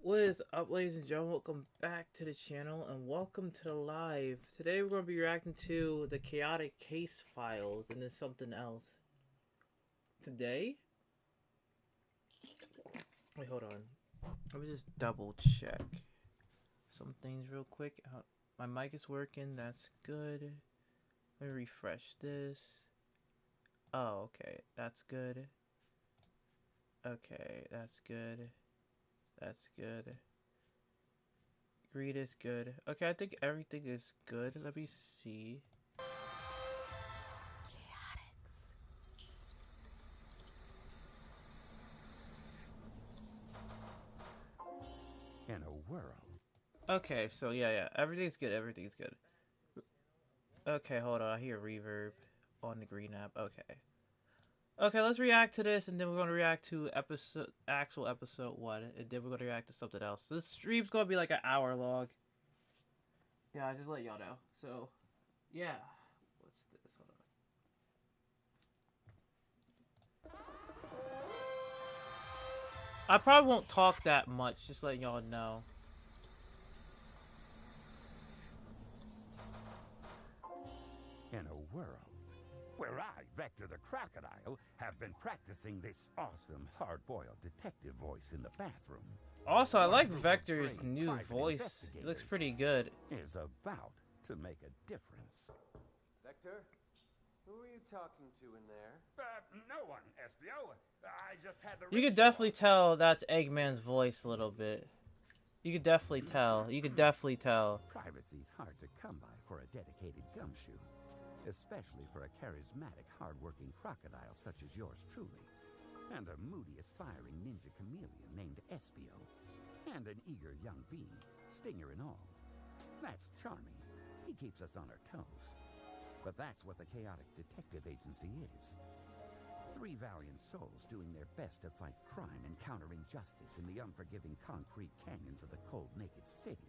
What is up, ladies and gentlemen? Welcome back to the channel and welcome to the live. Today we're going to be reacting to the Chaotix Casefiles and then something else. Today? Wait, hold on. Let me just double check some things real quick. My mic is working. That's good. Let me refresh this. Oh, okay. That's good. Okay, that's good. That's good. Greed is good. Okay, I think everything is good. Let me see. Chaotix. In a world. Okay, so yeah, everything's good. Everything's good. Okay, hold on. I hear reverb on the green app. Okay. Okay, let's react to this, and then we're gonna react to actual episode 1, and then we're gonna react to something else. This stream's gonna be like an hour long. Yeah, I just let y'all know. So, yeah. What's this? Hold on. I probably won't talk that much. Just letting y'all know. In a world where I, Vector the Crocodile, have been practicing this awesome hard-boiled detective voice in the bathroom. Also, I like One group of Vector's brave new private voice. It looks investigators pretty good. is about to make a difference. Vector, who are you talking to in there? No one, SBO. I just had the You could radio definitely on. tell that's Eggman's voice a little bit. You could definitely tell. You could definitely tell. Privacy's hard to come by for a dedicated gumshoe, especially for a charismatic, hard-working crocodile such as yours truly, and a moody, aspiring ninja chameleon named Espio, and an eager young bee, stinger and all. That's charming. He keeps us on our toes. But that's what the Chaotix Detective Agency is. 3 valiant souls doing their best to fight crime and counter injustice in the unforgiving concrete canyons of the cold, naked city.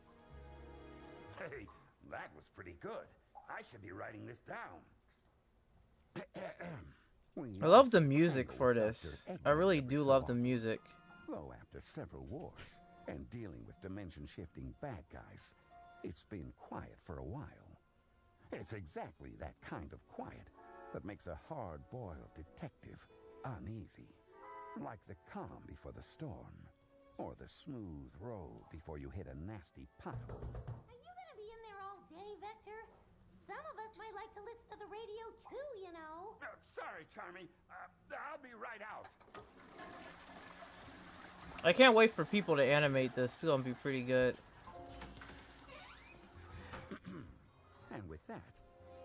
Hey, that was pretty good. I should be writing this down. I love the music for this. I really do love the music. Though after several wars and dealing with dimension-shifting bad guys, it's been quiet for a while. It's exactly that kind of quiet that makes a hard-boiled detective uneasy. Like the calm before the storm, or the smooth road before you hit a nasty pothole. Are you gonna be in there all day, Vector? Some of us might like to listen to the radio too, you know. Sorry, Charmy. I'll be right out. I can't wait for people to animate this. It's gonna be pretty good. And with that,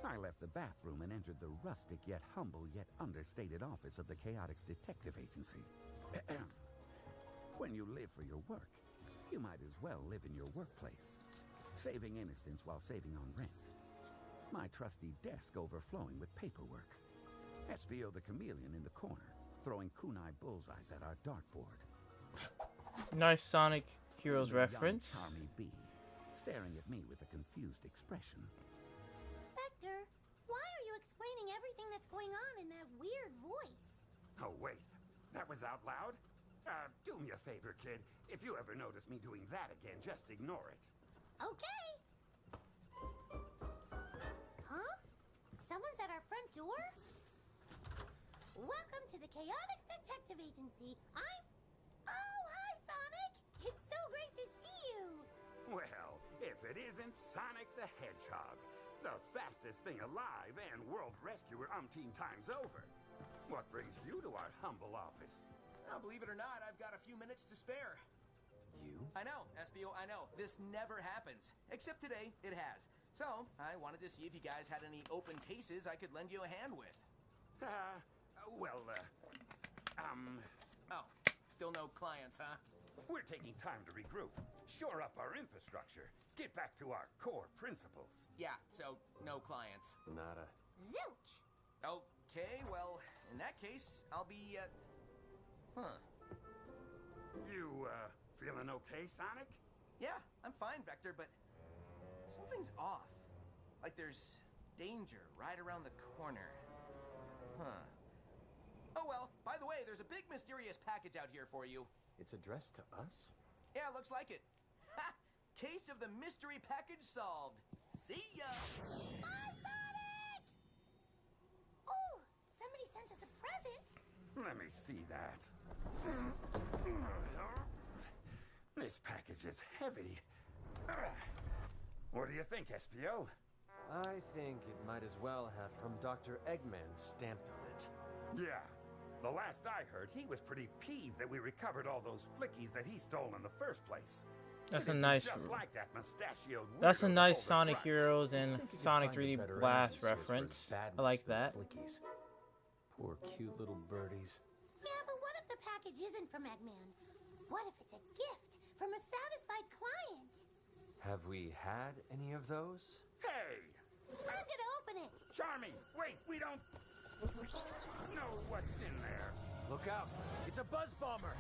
I left the bathroom and entered the rustic yet humble yet understated office of the Chaotix Detective Agency. When you live for your work, you might as well live in your workplace, saving innocence while saving on rent. My trusty desk overflowing with paperwork. SBO the Chameleon in the corner, throwing kunai bullseyes at our dartboard. Nice Sonic Heroes The young reference. Charmy B, staring at me with a confused expression. Vector, why are you explaining everything that's going on in that weird voice? Oh, wait. That was out loud? Do me a favor, kid. If you ever notice me doing that again, just ignore it. Okay. Huh? Someone's at our front door? Welcome to the Chaotix Detective Agency. Oh, hi, Sonic. It's so great to see you. Well, if it isn't Sonic the Hedgehog, the fastest thing alive and world rescuer umpteen times over. What brings you to our humble office? Now, believe it or not, I've got a few minutes to spare. You? I know, SBO, I know. This never happens. Except today, it has. So, I wanted to see if you guys had any open cases I could lend you a hand with. Oh, still no clients, huh? We're taking time to regroup, shore up our infrastructure, get back to our core principles. Yeah, so no clients. Nada. Zilch. Okay, well, in that case, I'll be, You, feeling okay, Sonic? Yeah, I'm fine, Vector, but something's off. Like there's danger right around the corner. Oh well, by the way, there's a big mysterious package out here for you. It's addressed to us? Yeah, looks like it. Ha! Case of the mystery package solved. See ya! Bye, Sonic! Oh, somebody sent us a present. Let me see that. This package is heavy. What do you think, SPO? I think it might as well have from Dr. Eggman stamped on it. Yeah. The last I heard, he was pretty peeved that we recovered all those flickies that he stole in the first place. That's a It'd be nice. just like that mustachioed That's a weirdo nice to hold the Sonic drugs. Heroes and Think you could Sonic find a 3D better Blast energy source for reference. his badness I like than that. Flickies. Poor cute little birdies. Yeah, but what if the package isn't from Eggman? What if it's a gift from a satisfied client? Have we had any of those? Hey! I'm gonna open it. Charmy, wait, we don't know what's in there. Look out! It's a buzz bomber!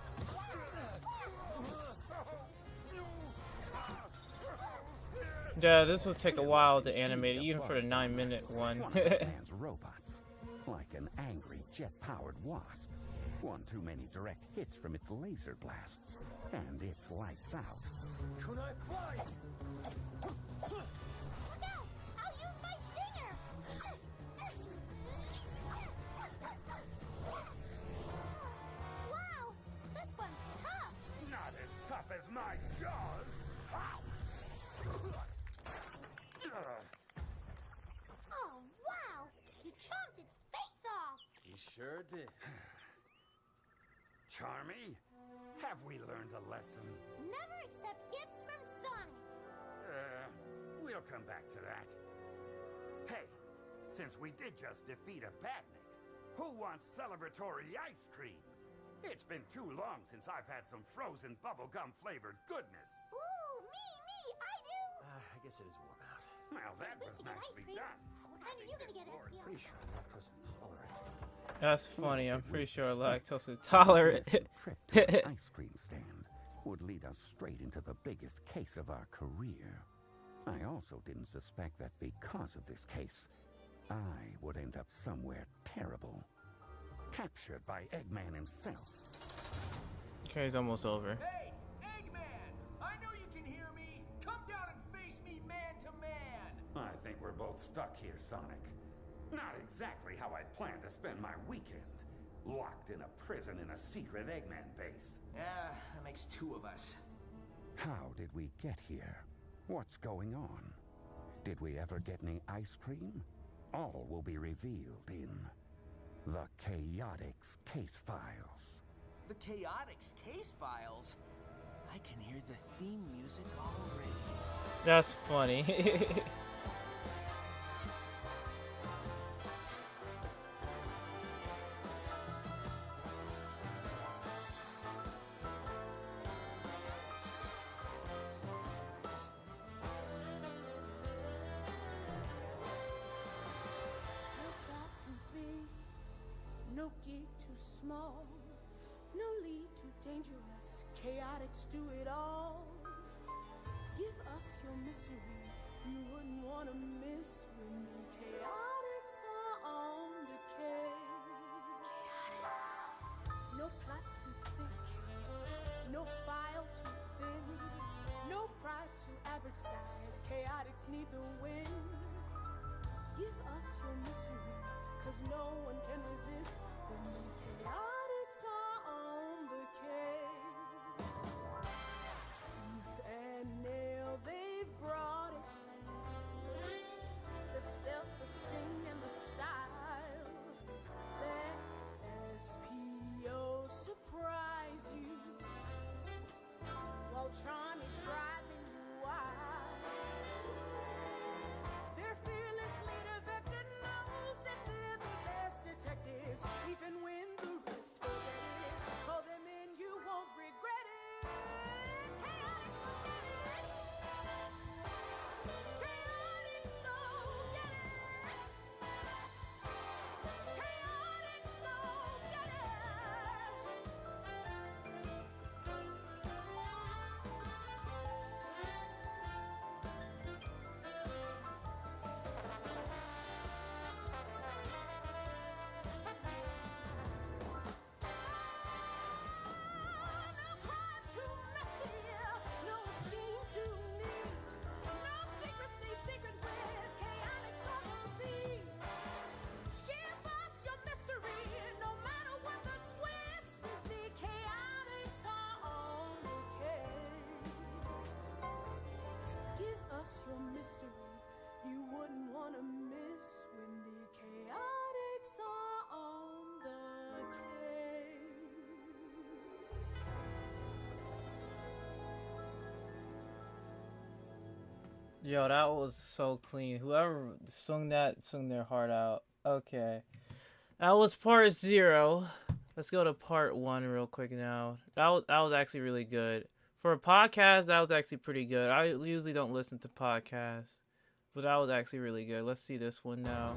Yeah, this will take a while to animate, even for the 9-minute one. One of Eggman's robots, like an angry jet-powered wasp. One too many direct hits from its laser blasts, and it's lights out. Kunai fly! Look out! I'll use my stinger! Wow, this one's tough! Not as tough as my jaws. Oh, wow! You chomped its face off! He sure did. Charmy, have we learned a lesson? Never accept gifts from Sonic! We'll come back to that. Hey, since we did just defeat a badnik, who wants celebratory ice cream? It's been too long since I've had some frozen bubblegum flavored goodness. Ooh, me, I do! I guess it is warm out. Well, that Wait was to get ice nicely cream. done. What kind are you gonna get, FBO? Pretty sure I'm lactose intolerant. That's funny. I'm pretty sure lactose intolerant. This trip to an ice cream stand would lead us straight into the biggest case of our career. I also didn't suspect that because of this case, I would end up somewhere terrible. Captured by Eggman himself. Okay, it's almost over. Hey, Eggman! I know you can hear me! Come down and face me man to man! I think we're both stuck here, Sonic. Not exactly how I'd planned to spend my weekend. Locked in a prison in a secret Eggman base. Yeah, that makes two of us. How did we get here? What's going on? Did we ever get any ice cream? All will be revealed in the Chaotix Casefiles. The Chaotix Casefiles? I can hear the theme music already. That's funny. No job too big, no gig too small, no lead too dangerous. Chaotix do it all. Give us your misery, you wouldn't want to miss when the Chaotix are on the case. No plot too thick, no file too thin, no price too average size. Chaotix need the win. Give us your misery, cause no one can resist when the Chaotix are on the case. Tooth and nail, they've brought it. The stealth, the sting, and the style. Let SPO surprise you while Tron is driving you wild. Their fearless leader Vector knows that they're the best detectives, even when Yo, that was so clean. Whoever sung that sung their heart out. Okay. That was part 0. Let's go to part 1 real quick now. That was actually really good. For a podcast, that was actually pretty good. I usually don't listen to podcasts, but that was actually really good. Let's see this one now.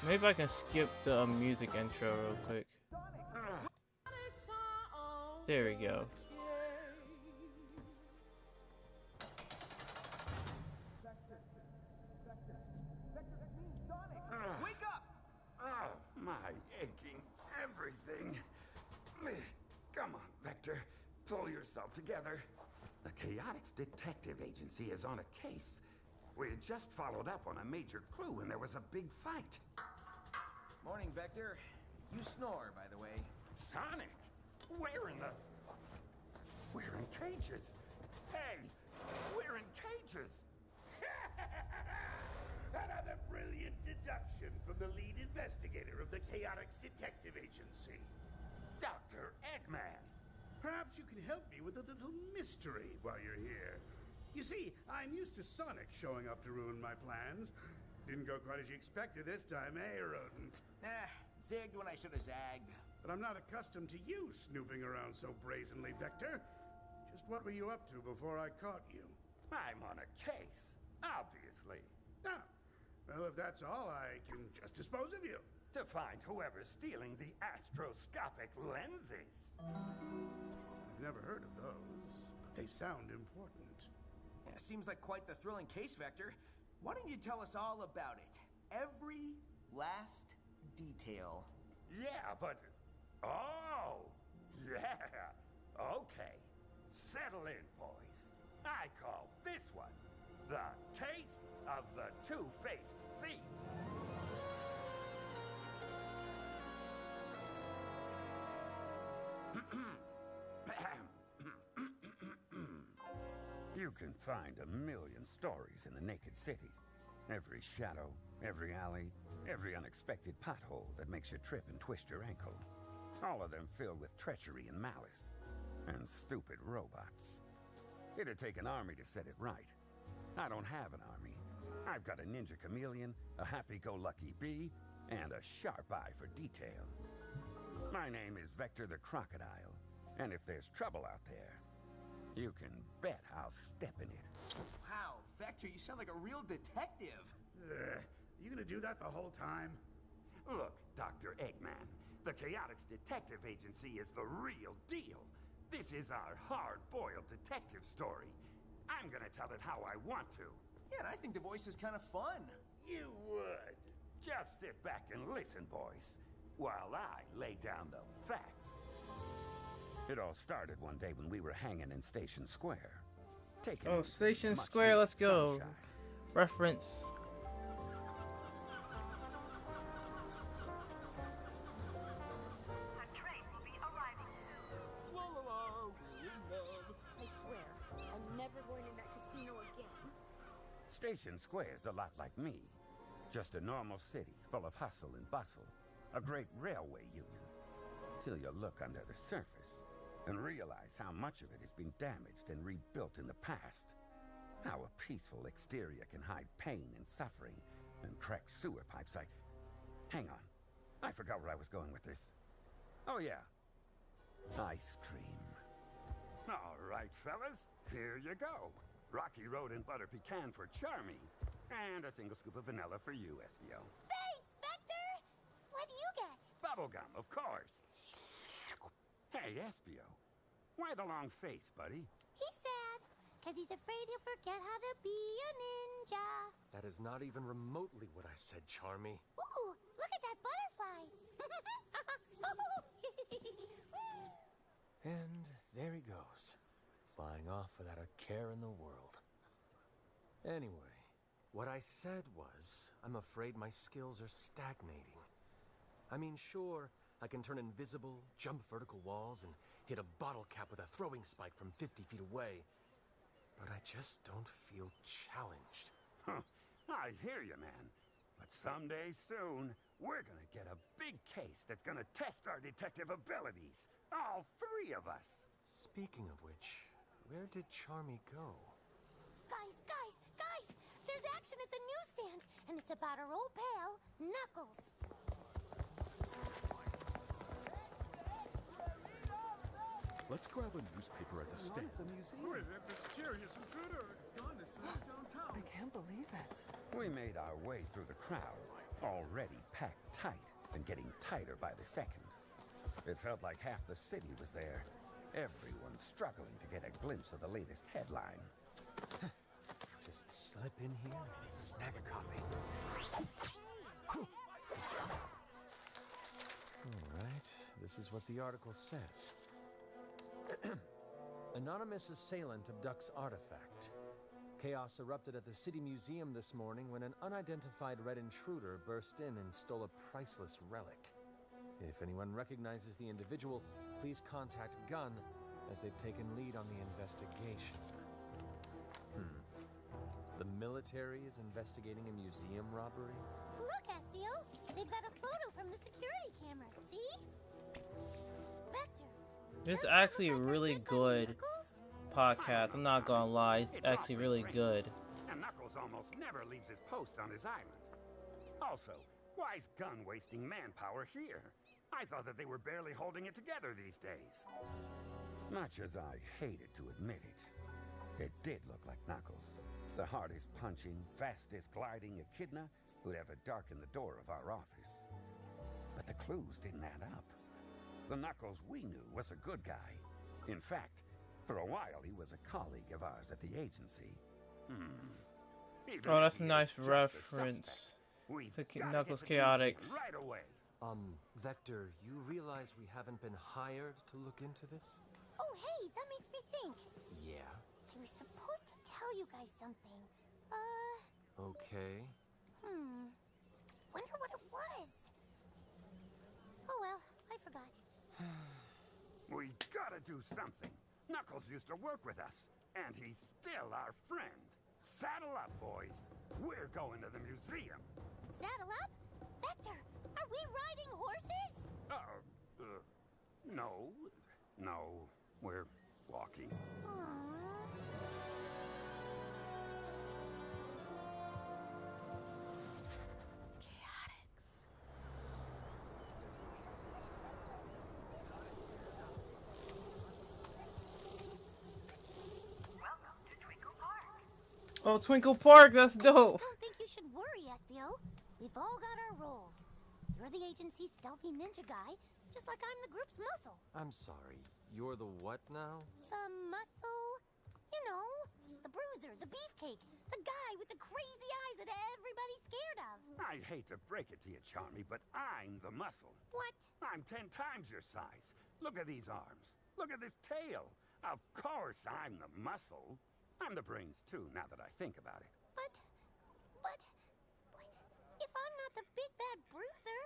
Maybe I can skip the music intro real quick. There we go. Wake up! Oh, my aching everything. Come on, Vector. Pull yourself together. The Chaotix Detective Agency is on a case. We had just followed up on a major clue when there was a big fight. Morning, Vector. You snore, by the way. Sonic? We're in cages. Hey, we're in cages. Another brilliant deduction from the lead investigator of the Chaotix Detective Agency. Dr. Eggman. Perhaps you can help me with a little mystery while you're here. You see, I'm used to Sonic showing up to ruin my plans. Didn't go quite as you expected this time, eh, rodent? Zigged when I should have zagged. But I'm not accustomed to you snooping around so brazenly, Vector. Just what were you up to before I caught you? I'm on a case, obviously. Ah, well, if that's all, I can just dispose of you. To find whoever's stealing the astroscopic lenses. I've never heard of those, but they sound important. Yeah, seems like quite the thrilling case, Vector. Why don't you tell us all about it? Every last detail. Yeah, but... Oh! Yeah! Okay. Settle in, boys. I call this one the Case of the Two-Faced Thief. You can find a million stories in the naked city. Every shadow, every alley, every unexpected pothole that makes you trip and twist your ankle. All of them filled with treachery and malice. And stupid robots. It'd take an army to set it right. I don't have an army. I've got a ninja chameleon, a happy-go-lucky bee, and a sharp eye for detail. My name is Vector the Crocodile, and if there's trouble out there, you can bet I'll step in it. Wow, Vector, you sound like a real detective. You gonna do that the whole time? Look, Dr. Eggman, the Chaotix Detective Agency is the real deal. This is our hard-boiled detective story. I'm gonna tell it how I want to. Yeah, and I think the voice is kind of fun. You would. Just sit back and listen, boys, while I lay down the facts. It all started one day when we were hanging in Station Square. Taking Oh, in some Station much Square, needed let's go. sunshine. Reference. I swear, I'm never going in that casino again. Station Square's a lot like me. Just a normal city full of hustle and bustle. A great railway union. Till you look under the surface and realize how much of it has been damaged and rebuilt in the past. How a peaceful exterior can hide pain and suffering and cracked sewer pipes. Hang on. I forgot where I was going with this. Oh, yeah. Ice cream. All right, fellas. Here you go. Rocky Road and butter pecan for Charmy. And a single scoop of vanilla for you, Espio. Thanks, Vector! What do you get? Bubblegum, of course. Hey, Espio. Why the long face, buddy? He's sad, because he's afraid he'll forget how to be a ninja. That is not even remotely what I said, Charmy. Ooh, look at that butterfly! And there he goes, flying off without a care in the world. Anyway, what I said was, I'm afraid my skills are stagnating. I mean, sure, I can turn invisible, jump vertical walls, and hit a bottle cap with a throwing spike from 50 feet away. But I just don't feel challenged. Huh. I hear you, man. But someday soon, we're gonna get a big case that's gonna test our detective abilities. All three of us. Speaking of which, Where did Charmy go? Guys! There's action at the newsstand, and it's about our old pal, Knuckles. Let's grab a newspaper at the stand. Who is that mysterious intruder? Gone is downtown. I can't believe it. We made our way through the crowd, already packed tight and getting tighter by the second. It felt like half the city was there. Everyone struggling to get a glimpse of the latest headline. Just slip in here and snag a copy. All right, this is what the article says. Anonymous assailant abducts artifact. Chaos erupted at the City Museum this morning when an unidentified red intruder burst in and stole a priceless relic. If anyone recognizes the individual, please contact Gunn, as they've taken lead on the investigation. The military is investigating a museum robbery? Look, Espio, they've got a photo from the security camera, see? Vector. This is doesn't that actually a look like our really good buddy good Knuckles? podcast. I'm not gonna lie, it's actually really good. And Knuckles almost never leaves his post on his island. Also, why's Gunn wasting manpower here? I thought that they were barely holding it together these days. Much as I hated to admit it, it did look like Knuckles. The hardest punching, fastest gliding echidna who'd ever darkened the door of our office. But the clues didn't add up. The Knuckles we knew was a good guy. In fact, for a while he was a colleague of ours at the agency. Even Oh, that's if a he nice is just a reference suspect, we've to gotta Knuckles get to the museum Chaotix. right away. Vector, you realize we haven't been hired to look into this? Oh, hey, that makes me think. Yeah. I was supposed to tell you guys something. Okay. Wonder what it was. Oh well, I forgot. We gotta do something. Knuckles used to work with us, and he's still our friend. Saddle up, boys. We're going to the museum. Saddle up? Vector, are we riding horses? No, we're walking. Chaotix. Oh, Twinkle Park, that's I just dope. don't think you should worry, Espio. We've all got our roles. You're the agency's stealthy ninja guy, just like I'm the group's muscle. I'm sorry. You're the what now? The muscle? You know, the bruiser, the beefcake, the guy with the crazy eyes that everybody's scared of. I hate to break it to you, Charmy, but I'm the muscle. What? I'm 10 times your size. Look at these arms. Look at this tail. Of course I'm the muscle. I'm the brains, too, now that I think about it. But, if I'm not the big bad bruiser,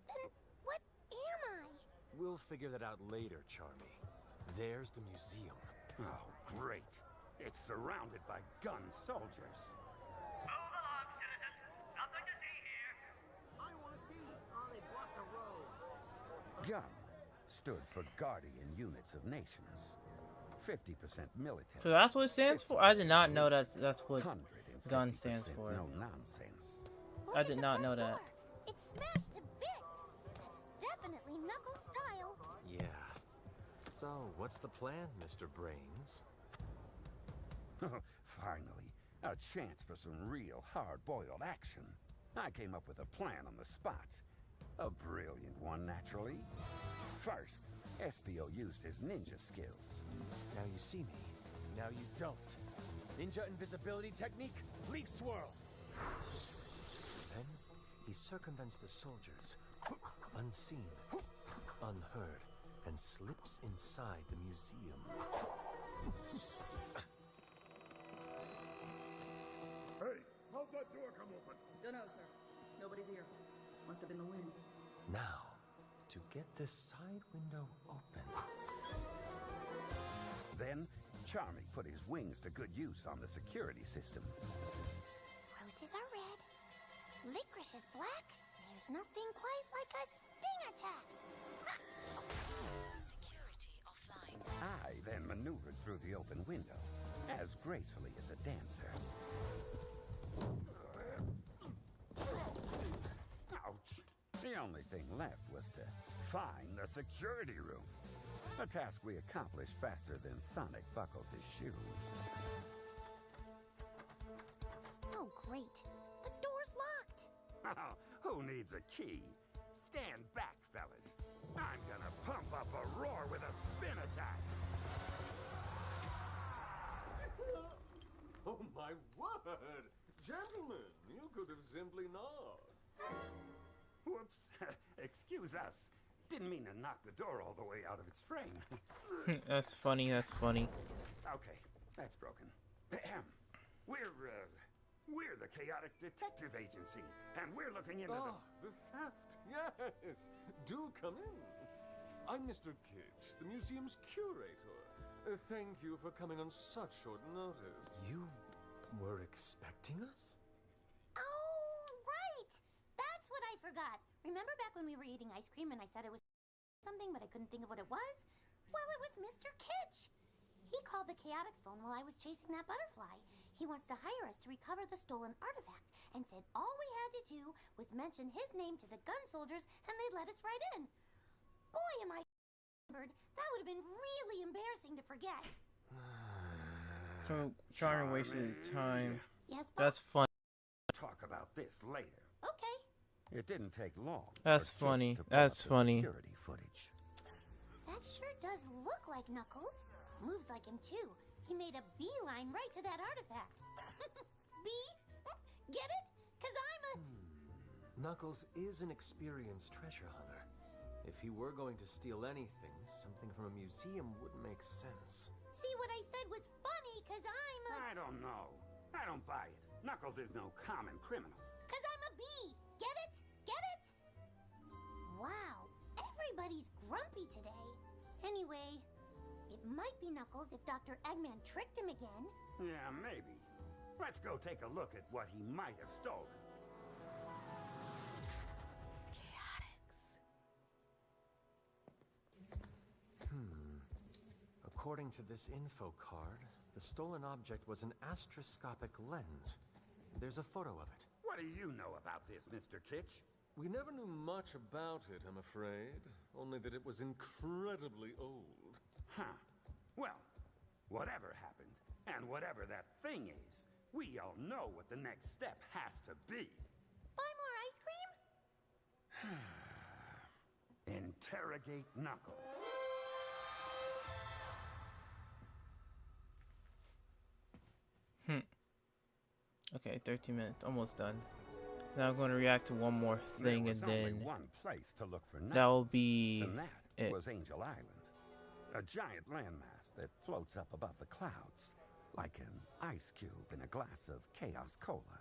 then what am I? We'll figure that out later, Charmy. There's the museum. Oh, great. It's surrounded by gun soldiers. Move along, citizens. Nothing to see here. I want to see. Oh, they blocked the road. GUN stood for Guardian Units of Nations. 50% military. So that's what it stands for? I did not know that that's what 150% GUN stands for. No nonsense. Look I at did the not front know that. door. It's smashed to bits. That's definitely Knuckles style. Yeah. So, what's the plan, Mr. Brains? Finally, a chance for some real hard-boiled action. I came up with a plan on the spot. A brilliant one, naturally. First, Espio used his ninja skills. Now you see me. Now you don't. Ninja invisibility technique, leaf swirl. Then he circumvents the soldiers, unseen, unheard, and slips inside the museum. Hey, how'd that door come open? Dunno, sir. Nobody's here. Must have been the wind. Now, to get this side window open. Then, Charmy put his wings to good use on the security system. Roses are red. Licorice is black. There's nothing quite like a sting attack. Security offline. I then maneuvered through the open window, as gracefully as a dancer. Ouch! The only thing left was to find the security room. A task we accomplished faster than Sonic buckles his shoes. Oh, great. The door's locked. Oh, who needs a key? Stand back, fellas. I'm gonna pump up a roar with a spin attack. Oh my word! Gentlemen, you could have simply not. Whoops. Excuse us. Didn't mean to knock the door all the way out of its frame. That's funny, that's funny. Okay, that's broken. We're the Chaotix Detective Agency, and we're looking into The theft, yes. Do come in. I'm Mr. Kitsch, the museum's curator. Thank you for coming on such short notice. You were expecting us? Oh, right. That's what I forgot. Remember back when we were eating ice cream and I said it was something, but I couldn't think of what it was? Well, it was Mr. Kitsch. He called the Chaotix phone while I was chasing that butterfly. He wants to hire us to recover the stolen artifact and said all we had to do was mention his name to the gun soldiers and they'd let us right in. Boy, am I remembered. That would have been really embarrassing to forget. So Charming wasted time. Yes, Bob? That's fun. talk about this later. Okay. It didn't take long. That's for Kitsch funny. to pull That's up the funny. Security footage. That sure does look like Knuckles. Moves like him too. He made a beeline right to that artifact. Bee? Get it? 'Cause I'm a... Knuckles is an experienced treasure hunter. If he were going to steal anything, something from a museum wouldn't make sense. See, what I said was funny 'cause I'm a... I don't know. I don't buy it. Knuckles is no common criminal. 'Cause I'm a bee. Get it? Get it? Wow. Everybody's grumpy today. Anyway, it might be Knuckles if Dr. Eggman tricked him again. Yeah, maybe. Let's go take a look at what he might have stolen. Chaotix. According to this info card, the stolen object was an astroscopic lens. There's a photo of it. What do you know about this, Mr. Kitsch? We never knew much about it, I'm afraid. Only that it was incredibly old. Huh. Well, whatever happened, and whatever that thing is, we all know what the next step has to be. Buy more ice cream? Interrogate Knuckles. Okay, 13 minutes, almost done. Now I'm going to react to one more thing, There and was only then one place to look for Knuckles. that will be And that it. was Angel Island, a giant landmass that floats up above the clouds, like an ice cube in a glass of Chaos Cola.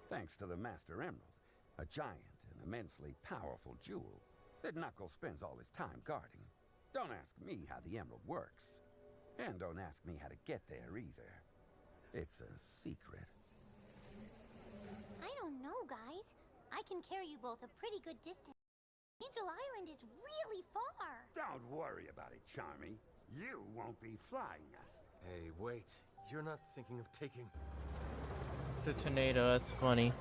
Thanks to the Master Emerald, a giant and immensely powerful jewel that Knuckles spends all his time guarding. Don't ask me how the emerald works, and don't ask me how to get there either. It's a secret. I don't know, guys. I can carry you both a pretty good distance. Angel Island is really far. Don't worry about it, Charmy. You won't be flying us. Hey, wait. You're not thinking of taking... The tornado, that's funny.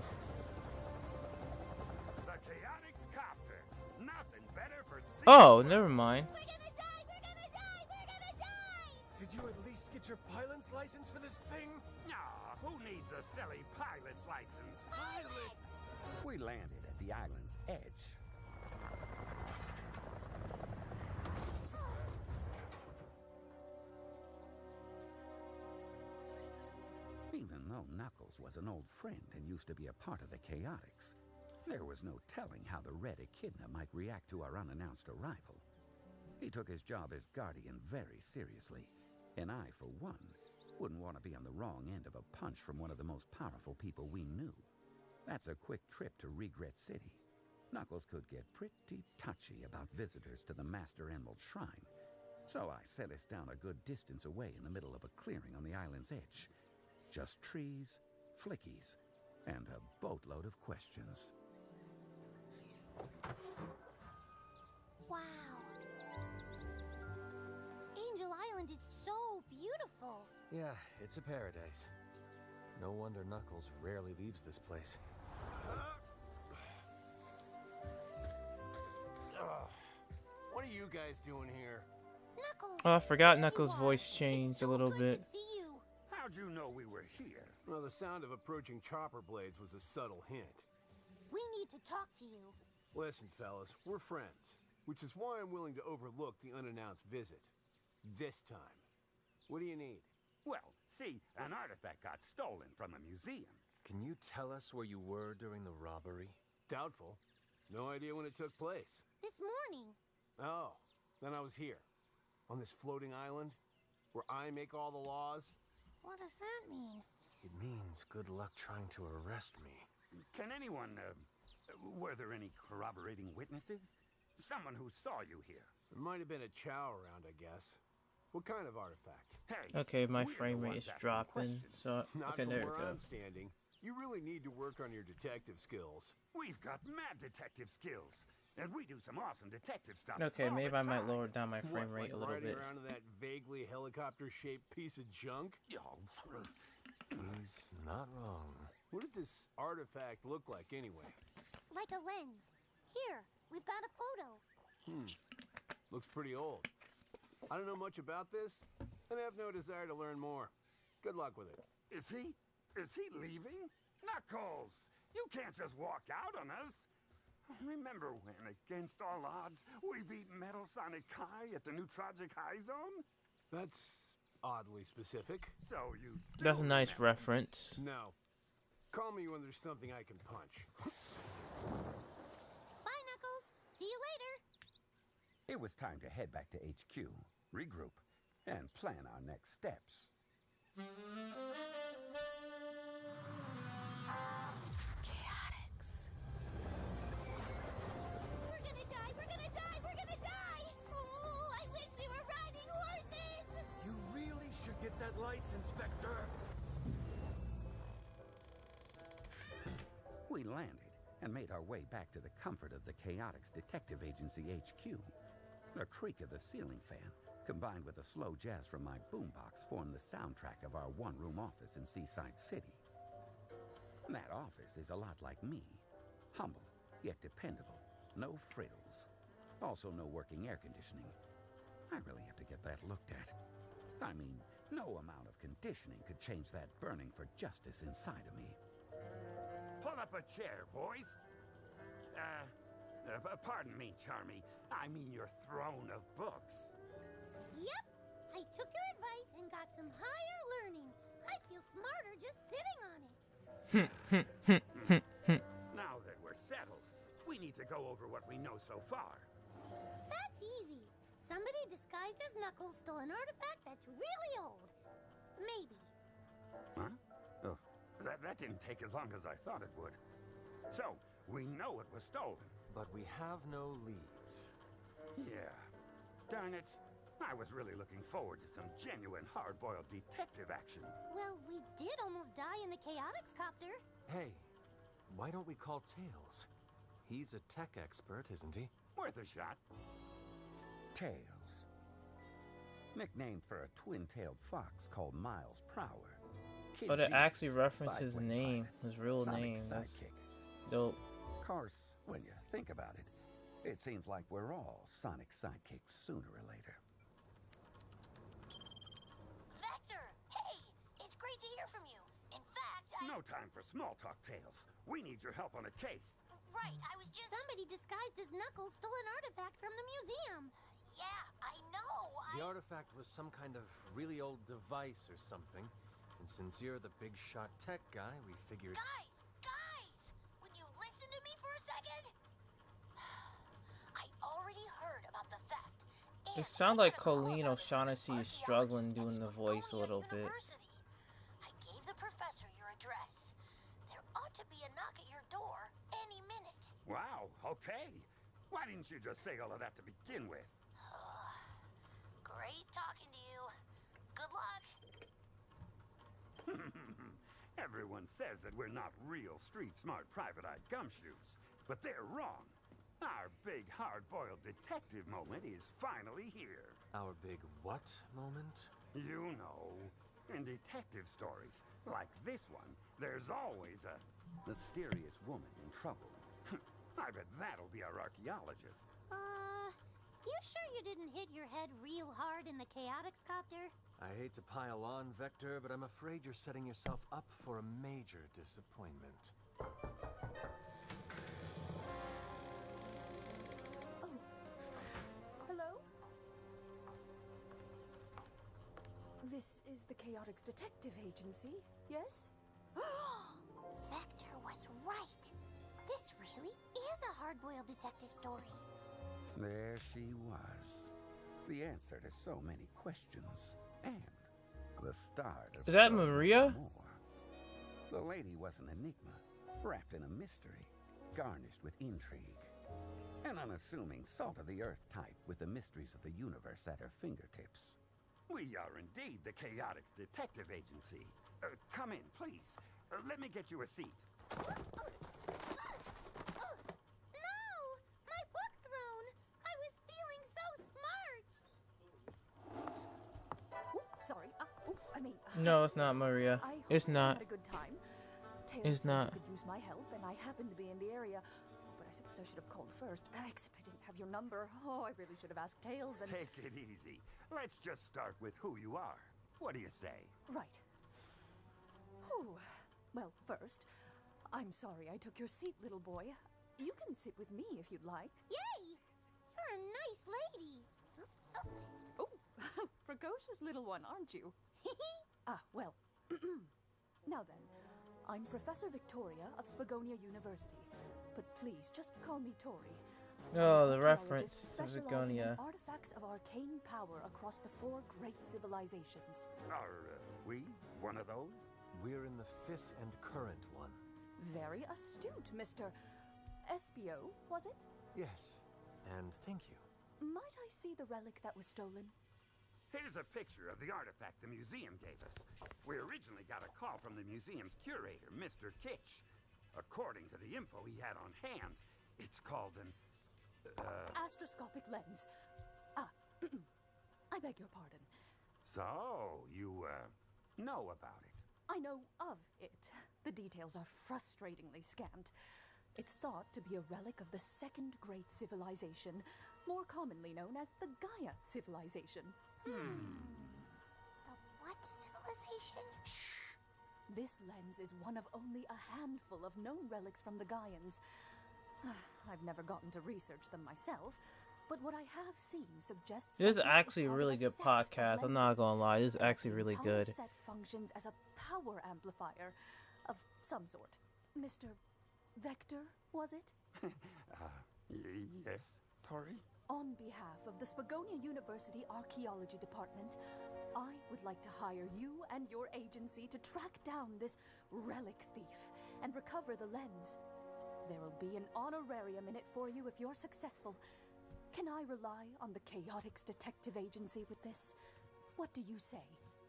The Chaotix Copter. Nothing better for Oh, never mind. We're gonna die! We're gonna die! We're gonna die! Did you at least get your pilot's license for this thing? Aw, who needs a silly pilot's license? Pilots! We landed at the island's edge. Even though Knuckles was an old friend and used to be a part of the Chaotix, there was no telling how the Red Echidna might react to our unannounced arrival. He took his job as guardian very seriously, and I, for one, wouldn't want to be on the wrong end of a punch from one of the most powerful people we knew. That's a quick trip to Regret City. Knuckles could get pretty touchy about visitors to the Master Emerald Shrine, so I set us down a good distance away in the middle of a clearing on the island's edge. Just trees, flickies, and a boatload of questions. Wow. Angel Angel Island is so beautiful. Yeah, it's a paradise. No wonder Knuckles rarely leaves this place. What are you guys doing here? Knuckles. Oh, I forgot there you Knuckles' are. voice It's changed so a little good bit. To see you. How'd you know we were here? Well, the sound of approaching chopper blades was a subtle hint. We need to talk to you. Listen, fellas, we're friends, which is why I'm willing to overlook the unannounced visit. This time. What do you need? Well, see, an artifact got stolen from a museum. Can you tell us where you were during the robbery? Doubtful. No idea when it took place. This morning. Oh, then I was here. On this floating island, where I make all the laws. What does that mean? It means good luck trying to arrest me. Can anyone, were there any corroborating witnesses? Someone who saw you here? There might have been a chow around, I guess. What kind of artifact? Hey, Okay, my we're the frame rate ones is asking dropping. questions. So Not okay, from there we where go. I'm standing. You really need to work on your detective skills. We've got mad detective skills, and we do some awesome detective stuff. Okay, all maybe the I might time. lower down my frame What, rate a like little riding bit. around in that vaguely helicopter-shaped piece of junk? Oh, He's not wrong. What did this artifact look like anyway? Like a lens. Here, we've got a photo. Looks pretty old. I don't know much about this, and have no desire to learn more. Good luck with it. Is he leaving? Knuckles! You can't just walk out on us! Remember when, against all odds, we beat Metal Sonic Kai at the new Tragic High Zone? That's oddly specific. So you do That's a nice remember. reference. No. Call me when there's something I can punch. Bye, Knuckles. See you later. It was time to head back to HQ, regroup, and plan our next steps. Chaotix. We're gonna die. We're gonna die. We're gonna die. Oh, I wish we were riding horses. You really should get that license, Vector. We landed and made our way back to the comfort of the Chaotix Detective Agency HQ. The creak of the ceiling fan, combined with the slow jazz from my boombox, formed the soundtrack of our one-room office in Seaside City. That office is a lot like me. Humble, yet dependable. No frills. Also no working air conditioning. I really have to get that looked at. I mean, no amount of conditioning could change that burning for justice inside of me. Pull up a chair, boys. Pardon me, Charmy. I mean your throne of books. Yep. I took your advice and got some higher learning. I feel smarter just sitting on it. Now that we're settled, we need to go over what we know so far. That's easy. Somebody disguised as Knuckles stole an artifact that's really old. Maybe. Huh? Oh, that didn't take as long as I thought it would. So, we know it was stolen. But we have no leads. Yeah. Darn it. I was really looking forward to some genuine hard-boiled detective action. Well, we did almost die in the Chaotix copter. Hey, why don't we call Tails? He's a tech expert, isn't he? Worth a shot. Tails. Nicknamed for a twin-tailed fox called Miles Prower. Kid But it Genius, actually references his 5.5, name, his real Sonic name. That's sidekick. dope. Of course, when you think about it, it seems like we're all Sonic sidekicks sooner or later. Vector! Hey! It's great to hear from you. In fact, No time for small talk, Tails. We need your help on a case. Right, I was just... Somebody disguised as Knuckles stole an artifact from the museum. Yeah, I know. The artifact was some kind of really old device or something. And since you're the big shot tech guy, we figured... Guys! Would you listen to me for a second? I already heard about the theft. It sounds like Colleen O'Shaughnessy is struggling doing the voice a little bit. I gave the professor your address. There ought to be a knock at your door any minute. Wow, okay. Why didn't you just say all of that to begin with? Great talking to you. Good luck. Everyone says that we're not real street-smart private-eyed gumshoes, but they're wrong. Our big, hard-boiled detective moment is finally here. Our big what moment? You know, in detective stories like this one, there's always a mysterious woman in trouble. I bet that'll be our archaeologist. You sure you didn't hit your head real hard in the Chaotix copter? I hate to pile on, Vector, but I'm afraid you're setting yourself up for a major disappointment. Oh. Hello? This is the Chaotix Detective Agency, yes? Vector was right. This really is a hard-boiled detective story. There she was. The answer to so many questions. And the start of Is that so Maria? more. The lady was an enigma, wrapped in a mystery, garnished with intrigue. An unassuming salt-of-the-earth type with the mysteries of the universe at her fingertips. We are indeed the Chaotix Detective Agency. Come in, please. Let me get you a seat. No! My book thrown! I was feeling so smart! Ooh, sorry. No, it's not Maria. I hope It's you not. had a good time. Tails It's said not. you could use my help, and I happened to be in the area. But I suppose I should have called first. Except I didn't have your number. Oh, I really should have asked Tails and... Take it easy. Let's just start with who you are. What do you say? Right. Whew. Well, first, I'm sorry I took your seat, little boy. You can sit with me if you'd like. Yay! You're a nice lady. Oh, precocious little one, aren't you? Well. Now then, I'm Professor Victoria of Spagonia University. But please, just call me Tori. Oh, I'm the an reference archaeologist to specializing in Vigonia. artifacts of arcane power across the 4 great civilizations. Are we one of those? We're in the 5th and current one. Very astute, Mr. SBO, was it? Yes, and thank you. Might I see the relic that was stolen? Here's a picture of the artifact the museum gave us. We originally got a call from the museum's curator, Mr. Kitsch. According to the info he had on hand, it's called an... Astroscopic lens. I beg your pardon. So, you, know about it? I know of it. The details are frustratingly scant. It's thought to be a relic of the 2nd great civilization, more commonly known as the Gaia civilization. The what civilization? This lens is one of only a handful of known relics from the Gaians. I've never gotten to research them myself, but what I have seen suggests This is that actually a part of really good set of podcast. I'm not lenses. gonna lie, this is actually The really entire good. set functions as a power amplifier of some sort. Mr. Vector, was it? Yes, Tori? On behalf of the Spagonia University Archaeology Department, I would like to hire you and your agency to track down this relic thief and recover the lens. There will be an honorarium in it for you if you're successful. Can I rely on the Chaotix Detective Agency with this? What do you say?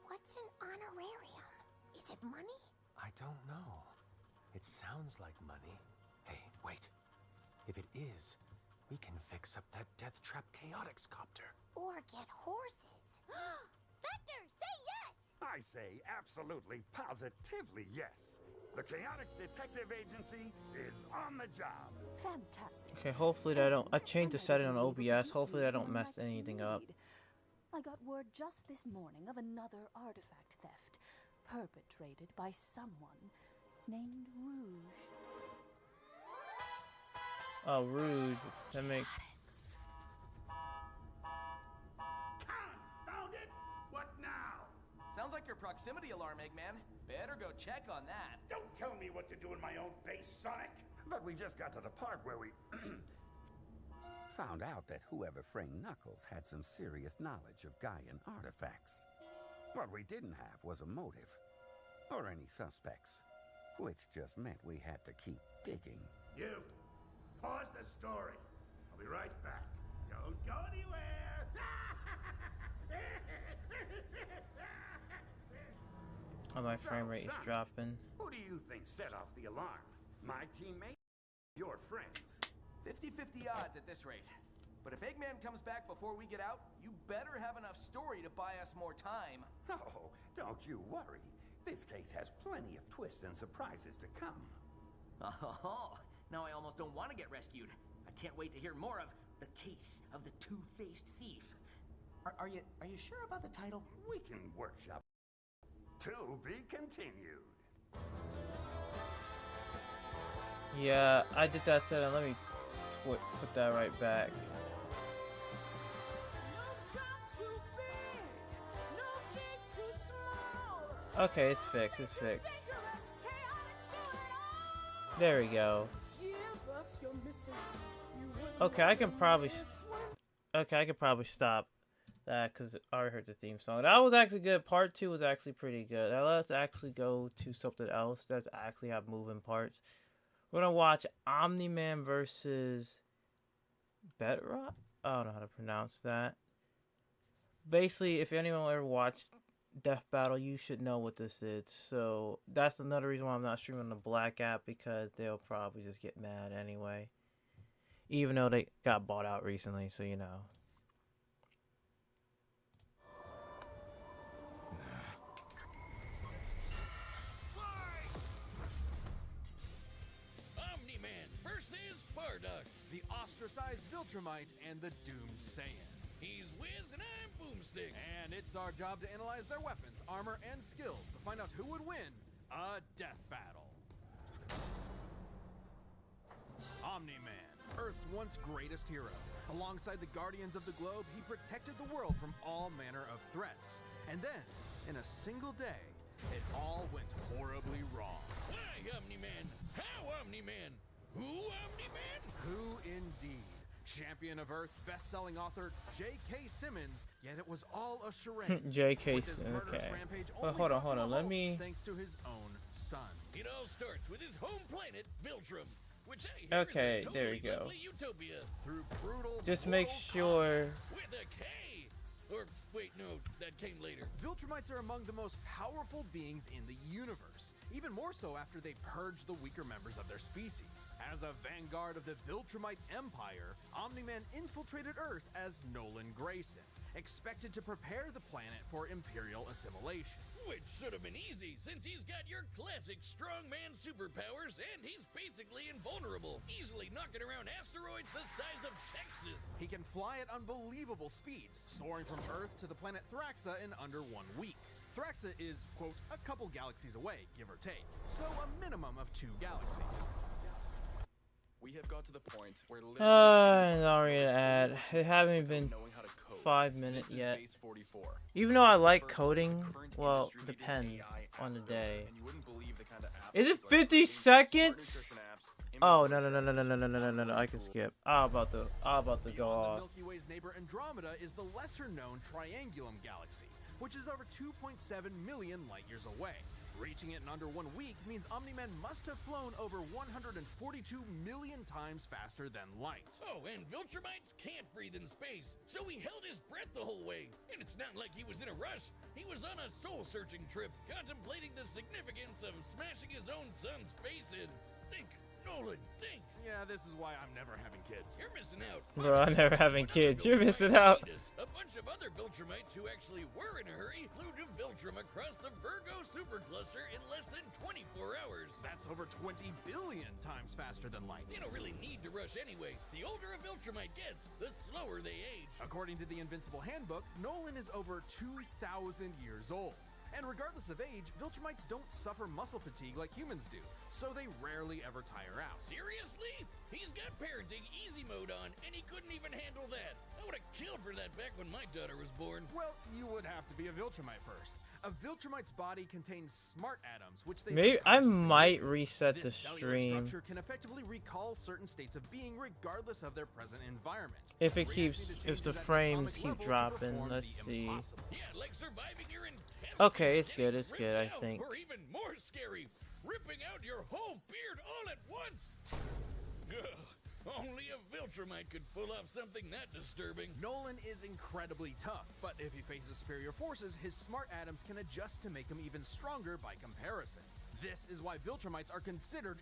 What's an honorarium? Is it money? I don't know. It sounds like money. Hey, wait. If it is, we can fix up that death trap Chaotix copter. Or get horses? Vector, say yes! I say absolutely, positively yes. The Chaotix Detective Agency is on the job. Fantastic. Okay, hopefully I don't. I changed the setting on OBS. Hopefully I don't mess anything up. I got word just this morning of another artifact theft, perpetrated by someone named Rouge. Oh, Rouge. That makes. Confound it! What now? Sounds like your proximity alarm, Eggman. Better go check on that. Don't tell me what to do in my own base, Sonic! But we just got to the part where we found out that whoever framed Knuckles had some serious knowledge of Gaian artifacts. What we didn't have was a motive, or any suspects, which just meant we had to keep digging. You, pause the story. I'll be right back. Don't go anywhere! Oh, my frame rate is Sonic, dropping. Who do you think set off the alarm? My teammate? Your friends? 50-50 odds at this rate. But if Eggman comes back before we get out, you better have enough story to buy us more time. Oh, don't you worry. This case has plenty of twists and surprises to come. Oh, now I almost don't want to get rescued. I can't wait to hear more of The Case of the Two-Faced Thief. Are you sure about the title? We can workshop. To be continued. Yeah, I did that setting. Let me put that right back. Okay, it's fixed. It's fixed. There we go. Okay, I can probably. Okay, I could probably stop that because I already heard the theme song. That was actually good. Part 2 was actually pretty good. Now let's actually go to something else that's actually have moving parts. We're gonna watch Omni-Man versus Bedrock. I don't know how to pronounce that. Basically, if anyone ever watched Death Battle, you should know what this is. So that's another reason why I'm not streaming on the Black app, because they'll probably just get mad anyway. Even though they got bought out recently, so you know. Omni-Man versus Bardock, the ostracized Viltrumite and the doomed Saiyan. He's Wiz and I'm Boomstick. And it's our job to analyze their weapons, armor, and skills to find out who would win a death battle. Omni-Man, Earth's once greatest hero. Alongside the Guardians of the Globe, he protected the world from all manner of threats. And then, in a single day, it all went horribly wrong. Why, Omni-Man? How, Omni-Man? Who, Omni-Man? Who indeed? Champion of Earth, best-selling author J.K. Simmons, yet it was all a charade. J.K. With his murderous Okay. rampage Well, only hold on, brought to hold on. a Let halt me. Thanks to his own son. It all starts with his home planet, Viltrum, which I hear Okay, is a there totally we go. lovely utopia. Through brutal Just make mortal sure. With a K! Or, wait, no, that came later. Viltrumites are among the most powerful beings in the universe, even more so after they purge the weaker members of their species. As a vanguard of the Viltrumite Empire, Omni-Man infiltrated Earth as Nolan Grayson, expected to prepare the planet for Imperial assimilation. Which should have been easy, since he's got your classic strongman superpowers, and he's basically invulnerable, easily knocking around asteroids the size of Texas. He can fly at unbelievable speeds, soaring from Earth to the planet Thraxa in under 1 week. Thraxa is, quote, a couple galaxies away, give or take, so a minimum of 2 galaxies. We have got to the point where literally Already an ad. It haven't even been knowing how to code. 5 minutes This is yet. base 44. Even though I like First, coding, the current well, industry-leading depends AI on the app day. builder, and you wouldn't believe the kind of apps Is it like 50 Smart seconds? nutrition apps, Oh inventory no, tracking, I can skip. I'm about to go Beyond the off. Milky Way's neighbor Andromeda is the lesser-known Triangulum galaxy, which is over 2.7 million light-years away. Reaching it in under 1 week means Omni-Man must have flown over 142 million times faster than light. Oh, and Viltrumites can't breathe in space, so he held his breath the whole way. And it's not like he was in a rush. He was on a soul-searching trip, contemplating the significance of smashing his own son's face in. Think, Nolan, think. Yeah, this is why I'm never having kids. You're missing out. Bro, I'm never having Another kids. You're Viltrumite missing out. beat us. A bunch of other Viltrumites who actually were in a hurry flew to Viltrum across the Virgo supercluster in less than 24 hours. That's over 20 billion times faster than light. You don't really need to rush anyway. The older a Viltrumite gets, the slower they age. According to the Invincible Handbook, Nolan is over 2,000 years old. And regardless of age, Viltrumites don't suffer muscle fatigue like humans do, so they rarely ever tire out. Seriously? He's got parenting easy mode on, and he couldn't even handle that. I would have killed for that back when my daughter was born. Well, you would have to be a Viltrumite first. A Viltrumite's body contains smart atoms, which they Maybe I subconsciously might label. reset the This cellular stream structure can effectively recall certain states of being regardless of their present environment. if it Reacting keeps to if the changes at an frames atomic keep level to dropping. perform Let's the see. impossible. Yeah, like surviving your intestines. Okay, it's getting good. It's good. ripped I out, think. Or even more scary, ripping out your whole beard all at once. Ugh, only a Viltrumite could pull off something that disturbing. Nolan is incredibly tough, but if he faces superior forces, his smart atoms can adjust to make him even stronger by comparison. This is why Viltrumites are considered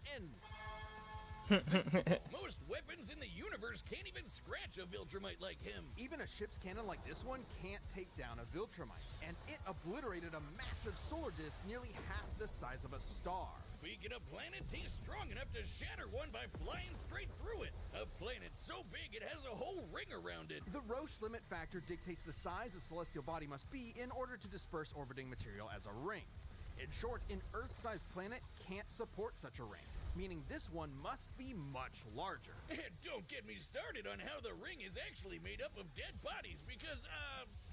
Most weapons in the universe can't even scratch a Viltrumite like him. Even a ship's cannon like this one can't take down a Viltrumite, and it obliterated a massive solar disk nearly half the size of a star. Speaking of planets, he's strong enough to shatter one by flying straight through it. A planet so big it has a whole ring around it. The Roche limit factor dictates the size a celestial body must be in order to disperse orbiting material as a ring. In short, an Earth-sized planet can't support such a ring, meaning this one must be much larger. And don't get me started on how the ring is actually made up of dead bodies because,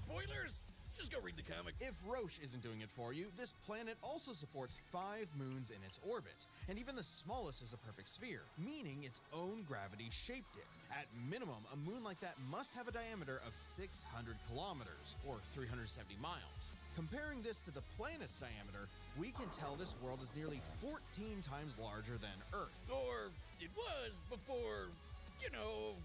spoilers? Just go read the comic. If Roche isn't doing it for you, this planet also supports 5 moons in its orbit, and even the smallest is a perfect sphere, meaning its own gravity shaped it. At minimum, a moon like that must have a diameter of 600 kilometers, or 370 miles. Comparing this to the planet's diameter, we can tell this world is nearly 14 times larger than Earth. Or it was before, you know,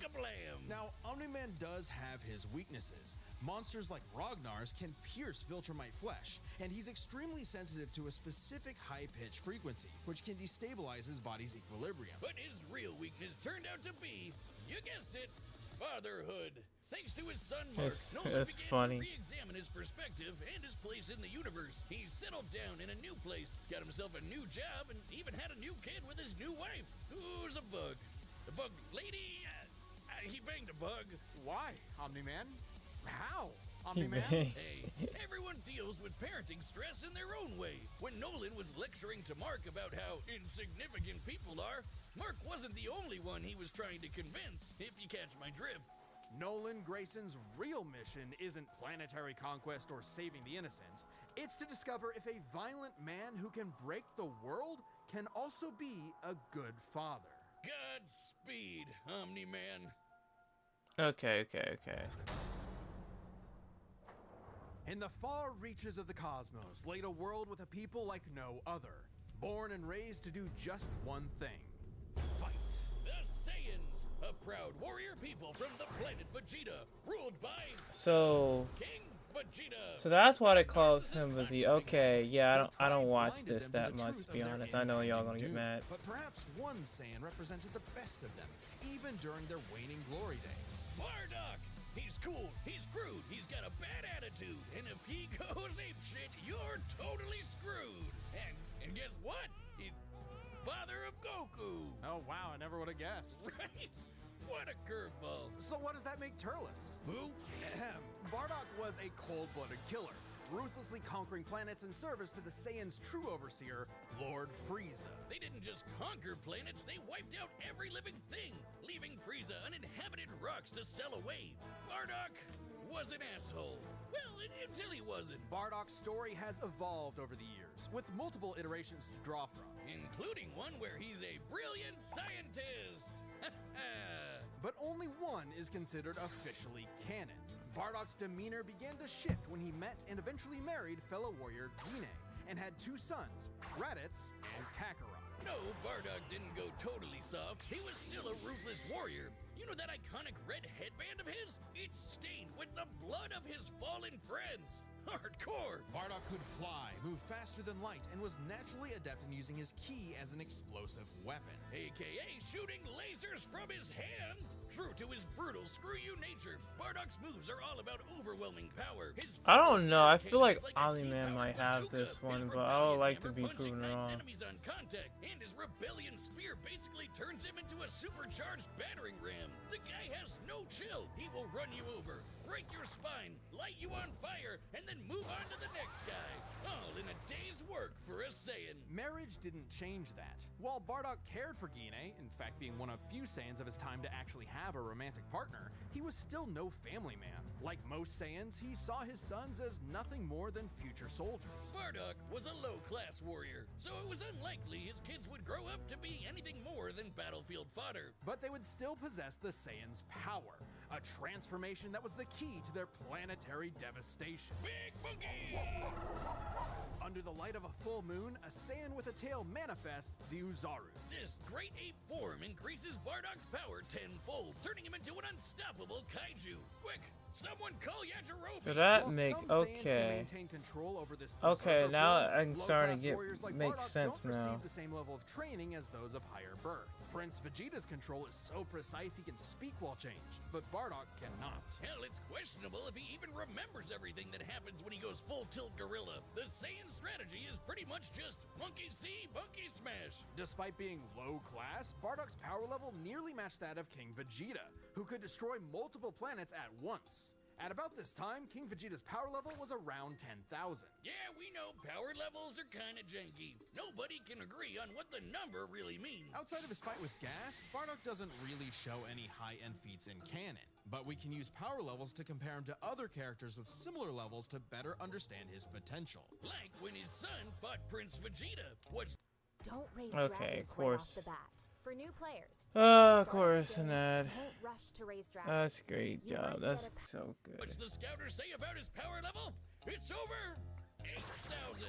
kablam. Now, Omni-Man does have his weaknesses. Monsters like Ragnar's can pierce Viltrumite flesh, and he's extremely sensitive to a specific high-pitch frequency, which can destabilize his body's equilibrium. But his real weakness turned out to be, you guessed it, fatherhood. Thanks to his son Mark, Nolan began to re-examine his perspective and his place in the universe. He settled down in a new place, got himself a new job, and even had a new kid with his new wife, who's a bug. The bug lady, he banged a bug. Why, Omni-Man? How, Omni-Man? Hey, everyone deals with parenting stress in their own way. When Nolan was lecturing to Mark about how insignificant people are, Mark wasn't the only one he was trying to convince, if you catch my drift. Nolan Grayson's real mission isn't planetary conquest or saving the innocent. It's to discover if a violent man who can break the world can also be a good father. Godspeed, Omni-Man. Okay. In the far reaches of the cosmos laid a world with a people like no other, born and raised to do just one thing: fight. The Saiyans, a proud warrior people from the planet Vegeta, ruled by King Vegeta. So that's why they call him Vegeta. Okay, yeah, I don't watch this that much, to be honest. I know y'all gonna get mad. But perhaps one Saiyan represented the best of them, even during their waning glory days. Bardock! He's cool, he's crude, he's got a bad attitude, and if he goes apeshit, you're totally screwed. And guess what? He's father of Goku. Oh wow, I never would have guessed. Right? What a curveball. So what does that make Turles? Who? Bardock was a cold-blooded killer, ruthlessly conquering planets in service to the Saiyans' true overseer, Lord Frieza. They didn't just conquer planets, they wiped out every living thing, leaving Frieza uninhabited rocks to sell away. Bardock was an asshole. Well, until he wasn't. Bardock's story has evolved over the years, with multiple iterations to draw from. Including one where he's a brilliant scientist. But only one is considered officially canon. Bardock's demeanor began to shift when he met and eventually married fellow warrior Gine, and had 2 sons, Raditz and Kakarot. No, Bardock didn't go totally soft. He was still a ruthless warrior. You know that iconic red headband of his? It's stained with the blood of his fallen friends. Hardcore! Bardock could fly, move faster than light, and was naturally adept in using his ki as an explosive weapon. AKA shooting lasers from his hands! True to his brutal screw-you nature, Bardock's moves are all about overwhelming power. I don't know, I feel like Omni-Man might have this one, but I would like to be proven wrong. Enemies on contact, and his rebellion spear basically turns him into a supercharged battering ram. The guy has no chill. He will run you over, break your spine, light you on fire, and then move on to the next guy. All in a day's work for a Saiyan. Marriage didn't change that. While Bardock cared for Gine, in fact being one of few Saiyans of his time to actually have a romantic partner, he was still no family man. Like most Saiyans, he saw his sons as nothing more than future soldiers. Bardock was a low-class warrior, so it was unlikely his kids would grow up to be anything more than battlefield fodder. But they would still possess the Saiyans' power, a transformation that was the key to their planetary devastation. Big Boogie! Under the light of a full moon, a Saiyan with a tail manifests the Uzaru. This great ape form increases Bardock's power tenfold, turning him into an unstoppable kaiju. Quick, Someone call Yajirobe! So that While make some Saiyans can okay. maintain control over this Okay, berserker now form, I'm starting to low-class warriors like make Bardock sense don't now. receive the same level of training as those of higher birth. Prince Vegeta's control is so precise he can speak while changed, but Bardock cannot. Hell, it's questionable if he even remembers everything that happens when he goes full tilt gorilla. The Saiyan strategy is pretty much just monkey see, monkey smash. Despite being low class, Bardock's power level nearly matched that of King Vegeta, who could destroy multiple planets at once. At about this time, King Vegeta's power level was around 10,000. Yeah, we know power levels are kinda janky. Nobody can agree on what the number really means. Outside of his fight with Gas, Bardock doesn't really show any high-end feats in canon, but we can use power levels to compare him to other characters with similar levels to better understand his potential. Like when his son fought Prince Vegeta. What's Don't raise Okay, dragons of right course. off the bat. For new players, Of start course, the game, Ned. don't rush to raise dragons. That's a great You job. might That's get a so good. What's the scouter say about his power level? It's over 8,000.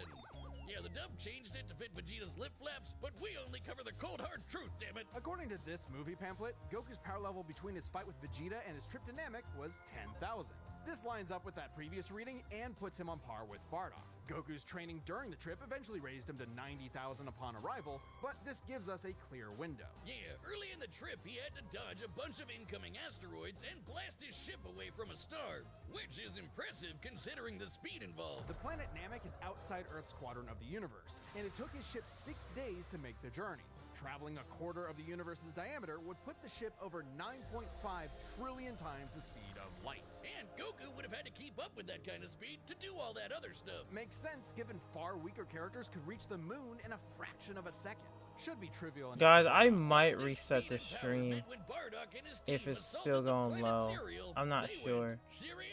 Yeah, the dub changed it to fit Vegeta's lip flaps, but we only cover the cold hard truth, damn it. According to this movie pamphlet, Goku's power level between his fight with Vegeta and his trip to Namek was 10,000. This lines up with that previous reading and puts him on par with Bardock. Goku's training during the trip eventually raised him to 90,000 upon arrival, but this gives us a clear window. Yeah, early in the trip, he had to dodge a bunch of incoming asteroids and blast his ship away from a star, which is impressive considering the speed involved. The planet Namek is outside Earth's quadrant of the universe, and it took his ship 6 days to make the journey. Traveling a quarter of the universe's diameter would put the ship over 9.5 trillion times the speed of light. And Goku would have had to keep up with that kind of speed to do all that other stuff. Makes sense given far weaker characters could reach the moon in a fraction of a second. Should be trivial enough. Guys, I might This reset speed the and power stream meant when Bardock and his if team it's assaulted still the going planet low. Cereal, I'm not they sure. went, Cheerio!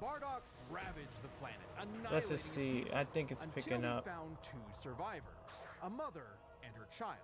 Bardock ravaged the planet, annihilating Let's just see. its people, I think it's picking until up. he found 2 survivors, a mother and her child.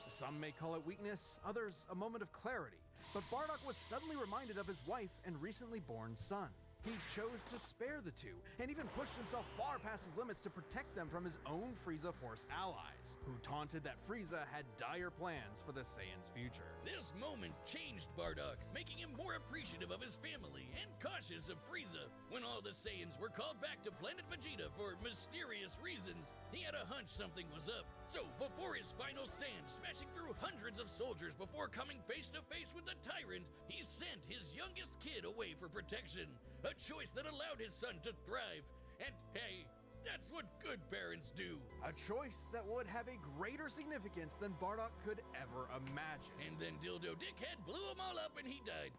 Some may call it weakness, others a moment of clarity. But Bardock was suddenly reminded of his wife and recently born son. He chose to spare the two, and even pushed himself far past his limits to protect them from his own Frieza Force allies, who taunted that Frieza had dire plans for the Saiyans' future. This moment changed Bardock, making him more appreciative of his family and cautious of Frieza. When all the Saiyans were called back to Planet Vegeta for mysterious reasons, he had a hunch something was up. So, before his final stand, smashing through hundreds of soldiers before coming face to face with the tyrant, he sent his youngest kid away for protection. A choice that allowed his son to thrive. And hey, that's what good parents do. A choice that would have a greater significance than Bardock could ever imagine. And then Dildo Dickhead blew them all up and he died.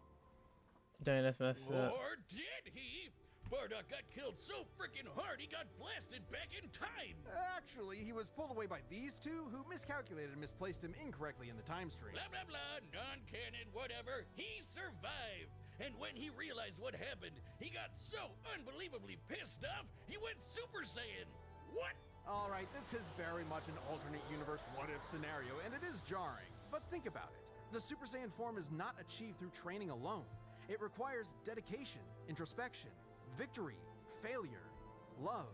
Dang, that's messed up. Or did he? Bardock got killed so freaking hard he got blasted back in time. Actually, he was pulled away by these two who miscalculated and misplaced him incorrectly in the time stream. Blah, blah, blah, non-canon, whatever. He survived. And when he realized what happened, he got so unbelievably pissed off, he went Super Saiyan. What? Alright, this is very much an alternate universe what-if scenario, and it is jarring. But think about it. The Super Saiyan form is not achieved through training alone. It requires dedication, introspection, victory, failure, love,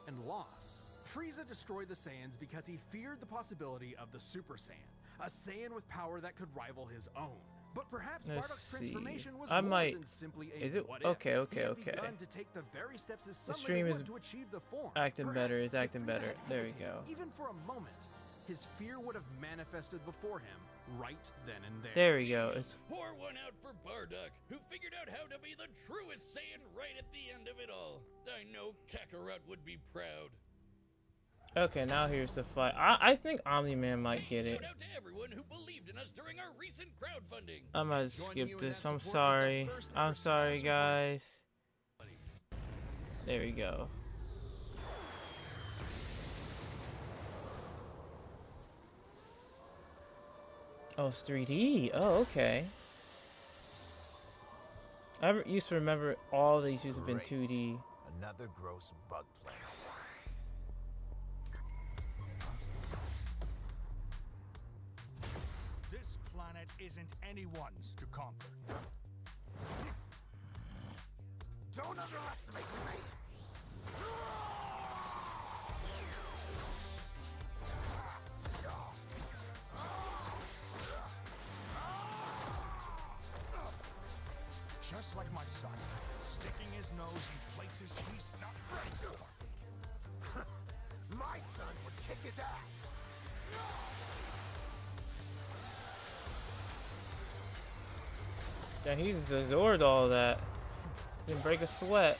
and loss. Frieza destroyed the Saiyans because he feared the possibility of the Super Saiyan, a Saiyan with power that could rival his own. But perhaps Let's Bardock's see. transformation was I more might- than simply a Is it- what if. okay, okay, He had okay. begun to take the very steps his son stream later is would to achieve the form. acting better, Perhaps it's if acting Frieza better. had There we hesitated, go. Even for a moment, his fear would have manifested before him right then and there. There we go. It's Pour one out for Bardock, who figured out how to be the truest Saiyan right at the end of it all. I know Kakarot would be proud. okay. Now here's the fight. I think Omni-Man might get it. Shout out to everyone who believed in us during our recent crowdfunding. I'm gonna Joining skip you in this. that I'm support is the sorry. first I'm ever sorry, sponsor for- guys. There we go. Oh, it's 3D. Oh, okay. Used to remember all these used to have been 2D. Another gross bug planet. This planet isn't anyone's to conquer. Don't underestimate me. Just like my son, sticking his nose in places he's not ready for. My sons would kick his ass. Yeah, he just absorbed all that. Didn't break a sweat.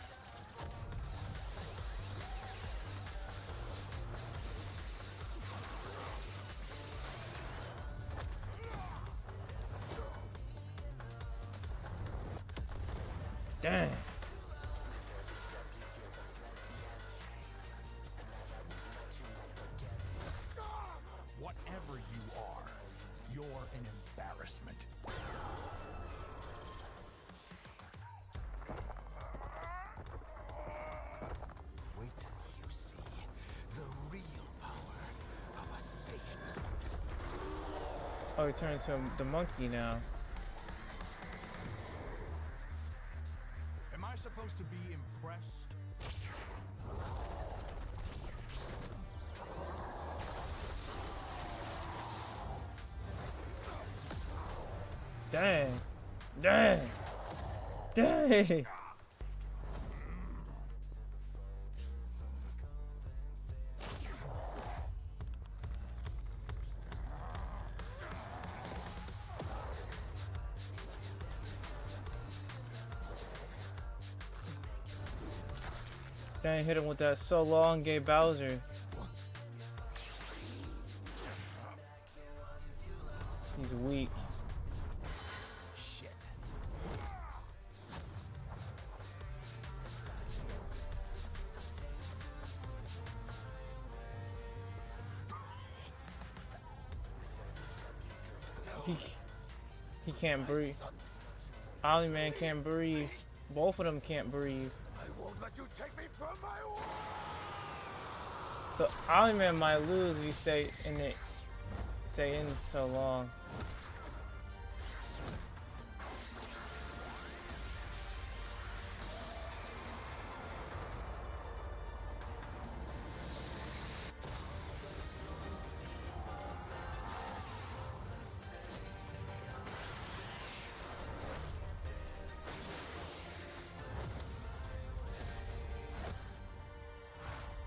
Dang. Whatever you are, you're an embarrassment. Wait till you see the real power of a Saiyan. Oh, he turned into the monkey now. Am I supposed to be impressed? Dang. Dang. Dang. Dang, hit him with that so long, gay Bowser. He's weak. Shit. He can't breathe. Omni-Man can't breathe. Both of them can't breathe. I won't let you take me from my world. So Omni-Man might lose if you stay in so long.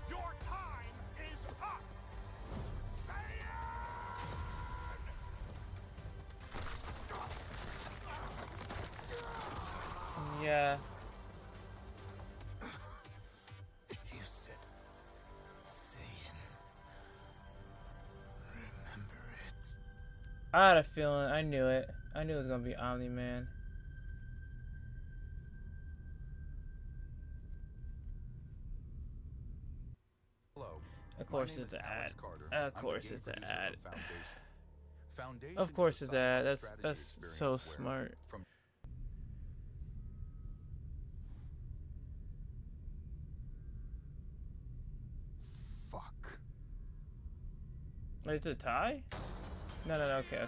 Your time is up! Yeah. You said Saiyan. Remember it. I had a feeling. I knew it. I knew it was gonna be Omni-Man. Hello. Of course My name it's is an Alex ad. Carter. Of I'm course the it's game an producer ad. of Foundation. Of course is it's a that. sci-fi strategy That's experience so where smart. From Fuck. Wait, it's a tie? No, okay.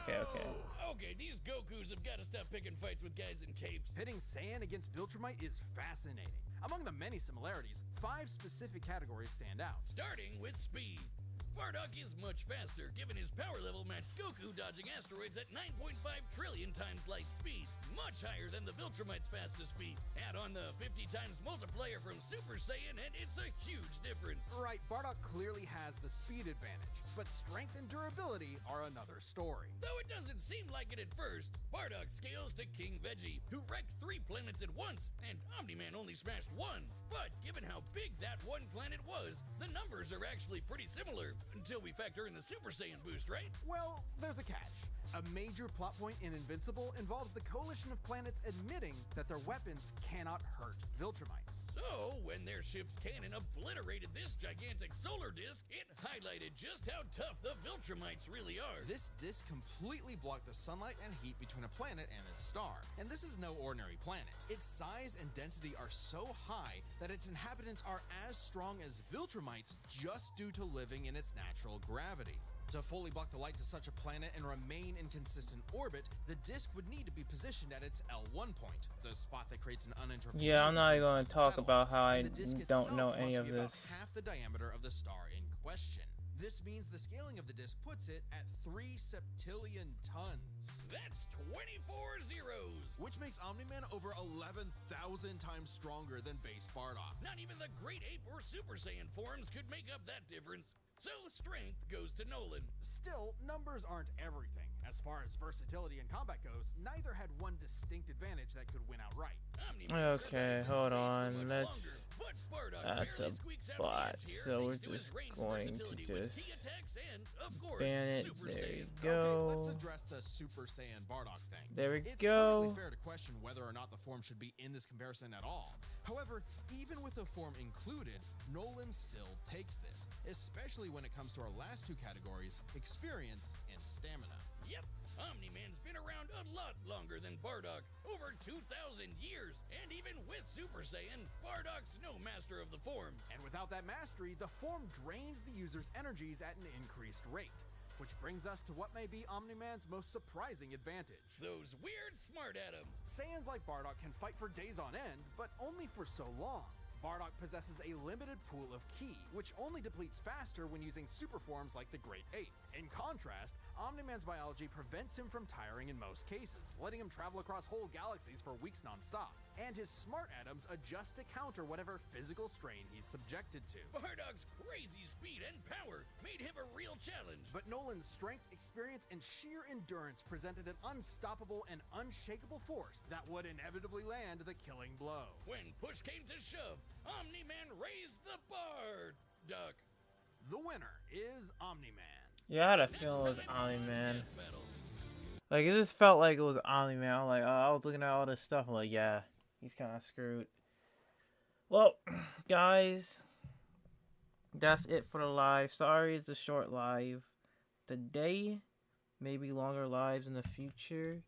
Okay, these Gokus have got to stop picking fights with guys in capes. Pitting Saiyan against Viltrumite is fascinating. Among the many similarities, 5 specific categories stand out. Starting with speed. Bardock is much faster, given his power level matched Goku dodging asteroids at 9.5 trillion times light speed, much higher than the Viltrumite's fastest speed. Add on the 50 times multiplier from Super Saiyan, and it's a huge difference. Right, Bardock clearly has the speed advantage, but strength and durability are another story. Though it doesn't seem like it at first, Bardock scales to King Veggie, who wrecked 3 planets at once, and Omni-Man only smashed 1. But given how big that one planet was, the numbers are actually pretty similar, until we factor in the Super Saiyan boost, right? Well, there's a catch. A major plot point in Invincible involves the coalition of planets admitting that their weapons cannot hurt Viltrumites. So, when their ship's cannon obliterated this gigantic solar disk, it highlighted just how tough the Viltrumites really are. This disk completely blocked the sunlight and heat between a planet and its star. And this is no ordinary planet. Its size and density are so high that its inhabitants are as strong as Viltrumites just due to living in its natural gravity. To fully block the light to such a planet and remain in consistent orbit, the disk would need to be positioned at its L1 point, the spot that creates an uninterrupted Yeah, I'm not between going sun to and talk satellite. about how I And the disk don't itself know must any of be this. about half the diameter of the star in question. This means the scaling of the disc puts it at 3 septillion tons. That's 24 zeros! Which makes Omni-Man over 11,000 times stronger than base Bardock. Not even the Great Ape or Super Saiyan forms could make up that difference. So strength goes to Nolan. Still, numbers aren't everything. As far as versatility and combat goes, neither had one distinct advantage that could win outright. Okay, hold on. That's a bot. So we're just going to just ban it. There you go. Okay, let's address the Super Saiyan Bardock thing. There we It's go. perfectly fair to question whether or not the form should be in this comparison at all. However, even with the form included, Nolan still takes this, especially when it comes to our last two categories, experience and stamina. Yep, Omni-Man's been around a lot longer than Bardock, over 2,000 years, and even with Super Saiyan, Bardock's no master of the form. And without that mastery, the form drains the user's energies at an increased rate. Which brings us to what may be Omni-Man's most surprising advantage. Those weird smart atoms. Saiyans like Bardock can fight for days on end, but only for so long. Bardock possesses a limited pool of ki, which only depletes faster when using super forms like the Great Ape. In contrast, Omni-Man's biology prevents him from tiring in most cases, letting him travel across whole galaxies for weeks non-stop. And his smart atoms adjust to counter whatever physical strain he's subjected to. Bardock's crazy speed and power made him a real challenge. But Nolan's strength, experience, and sheer endurance presented an unstoppable and unshakable force that would inevitably land the killing blow. When push came to shove, Omni-Man raised the Bardock. The winner is Omni-Man. Yeah, I had a feeling it was Omni-Man. Like, it just felt like it was Omni-Man. I'm like, I was looking at all this stuff. I'm like, yeah, he's kind of screwed. Well, guys, that's it for the live. Sorry it's a short live today. Maybe longer lives in the future.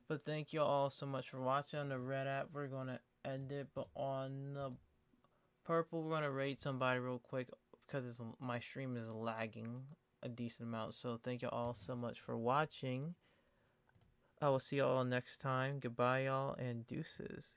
But thank you all so much for watching. On the red app, we're going to end it. But on the purple, we're going to raid somebody real quick because my stream is lagging a decent amount. So thank you all so much for watching. I will see y'all next time. Goodbye, y'all, and deuces.